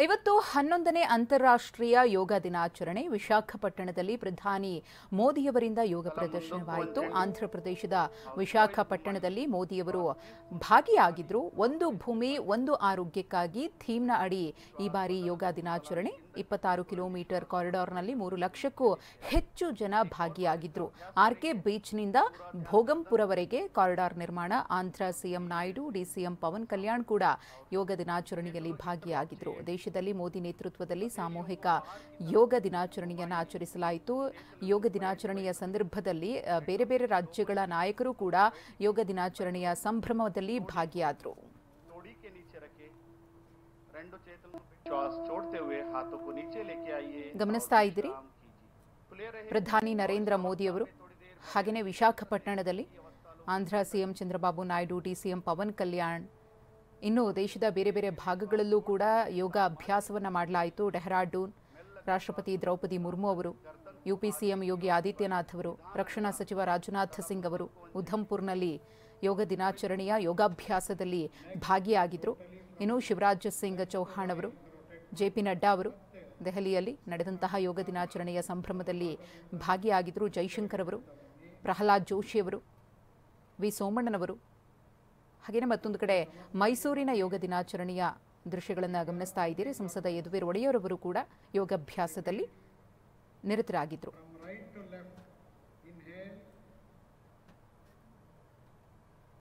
ಇವತ್ತು 11ನೇ ಅಂತಾರಾಷ್ಟ್ರೀಯ ಯೋಗ ದಿನಾಚರಣೆ ವಿಶಾಖಪಟ್ಟಣದಲ್ಲಿ ಪ್ರಧಾನಿ ಮೋದಿಯವರಿಂದ ಯೋಗ ಪ್ರದರ್ಶನವಾಯಿತು. ಆಂಧ್ರಪ್ರದೇಶದ ವಿಶಾಖಪಟ್ಟಣದಲ್ಲಿ ಮೋದಿಯವರು ಭಾಗಿಯಾಗಿದ್ರು. ಒಂದು ಭೂಮಿ ಒಂದು ಆರೋಗ್ಯಕ್ಕಾಗಿ ಥೀಮ್ನ ಅಡಿ ಈ ಬಾರಿ ಯೋಗ ದಿನಾಚರಣೆ 26 ಕಿಲೋಮೀಟರ್ ಕಾರಿಡಾರ್ನಲ್ಲಿ 3 ಲಕ್ಷಕ್ಕೂ ಹೆಚ್ಚು ಜನ ಭಾಗಿಯಾಗಿದ್ರು. ಆರ್ಕೆ ಬೀಚ್ನಿಂದ ಭೋಗಂಪುರವರೆಗೆ ಕಾರಿಡಾರ್ ನಿರ್ಮಾಣ. ಆಂಧ್ರ ಸಿಎಂ ನಾಯ್ಡು, ಡಿಸಿಎಂ ಪವನ್ ಕಲ್ಯಾಣ್ ಕೂಡ ಯೋಗ ದಿನಾಚರಣೆಯಲ್ಲಿ ಭಾಗಿಯಾಗಿದ್ರು. ದೇಶದಲ್ಲಿ ಮೋದಿ ನೇತೃತ್ವದಲ್ಲಿ ಸಾಮೂಹಿಕ ಯೋಗ ದಿನಾಚರಣೆಯನ್ನು ಆಚರಿಸಲಾಯಿತು. ಯೋಗ ದಿನಾಚರಣೆಯ ಸಂದರ್ಭದಲ್ಲಿ ಬೇರೆ ಬೇರೆ ರಾಜ್ಯಗಳ ನಾಯಕರು ಕೂಡ ಯೋಗ ದಿನಾಚರಣೆಯ ಸಂಭ್ರಮದಲ್ಲಿ ಭಾಗಿಯಾದರು. ಗಮನಿಸ್ತಾ ಇದ್ದೀರಿ ಪ್ರಧಾನಿ ನರೇಂದ್ರ ಮೋದಿ ಅವರು. ಹಾಗೆಯೇ ವಿಶಾಖಪಟ್ಟಣದಲ್ಲಿ ಆಂಧ್ರ ಸಿಎಂ ಚಂದ್ರಬಾಬು ನಾಯ್ಡು, ಡಿಸಿಎಂ ಪವನ್ ಕಲ್ಯಾಣ್, ಇನ್ನು ದೇಶದ ಬೇರೆ ಬೇರೆ ಭಾಗಗಳಲ್ಲೂ ಕೂಡ ಯೋಗ ಅಭ್ಯಾಸವನ್ನು ಮಾಡಲಾಯಿತು. ಡೆಹ್ರಾಡೂನ್ ರಾಷ್ಟ್ರಪತಿ ದ್ರೌಪದಿ ಮುರ್ಮು ಅವರು, ಯುಪಿ ಸಿಎಂ ಯೋಗಿ ಆದಿತ್ಯನಾಥ್ ಅವರು, ರಕ್ಷಣಾ ಸಚಿವ ರಾಜನಾಥ್ ಸಿಂಗ್ ಅವರು ಉಧಂಪುರ್ನಲ್ಲಿ ಯೋಗ ದಿನಾಚರಣೆಯ ಯೋಗಾಭ್ಯಾಸದಲ್ಲಿ ಭಾಗಿಯಾಗಿದ್ದರು. ಇನ್ನು ಶಿವರಾಜ್ ಸಿಂಗ್ ಚೌಹಾಣ್ ಅವರು, ಜೆಪಿ ನಡ್ಡಾ ಅವರು ದೆಹಲಿಯಲ್ಲಿ ನಡೆದಂತಹ ಯೋಗ ದಿನಾಚರಣೆಯ ಸಂಭ್ರಮದಲ್ಲಿ ಭಾಗಿಯಾಗಿದ್ದರು. ಜೈಶಂಕರ್ ಅವರು, ಪ್ರಹ್ಲಾದ್ ಜೋಶಿ ಅವರು, ವಿ ಸೋಮಣ್ಣನವರು, ಹಾಗೆಯೇ ಮತ್ತೊಂದು ಕಡೆ ಮೈಸೂರಿನ ಯೋಗ ದಿನಾಚರಣೆಯ ದೃಶ್ಯಗಳನ್ನು ಗಮನಿಸ್ತಾ ಇದ್ದೀರಿ. ಸಂಸದ ಯದುವೀರ್ ಒಡೆಯರ್ ಅವರು ಕೂಡ ಯೋಗಾಭ್ಯಾಸದಲ್ಲಿ ನಿರತರಾಗಿದ್ದರು.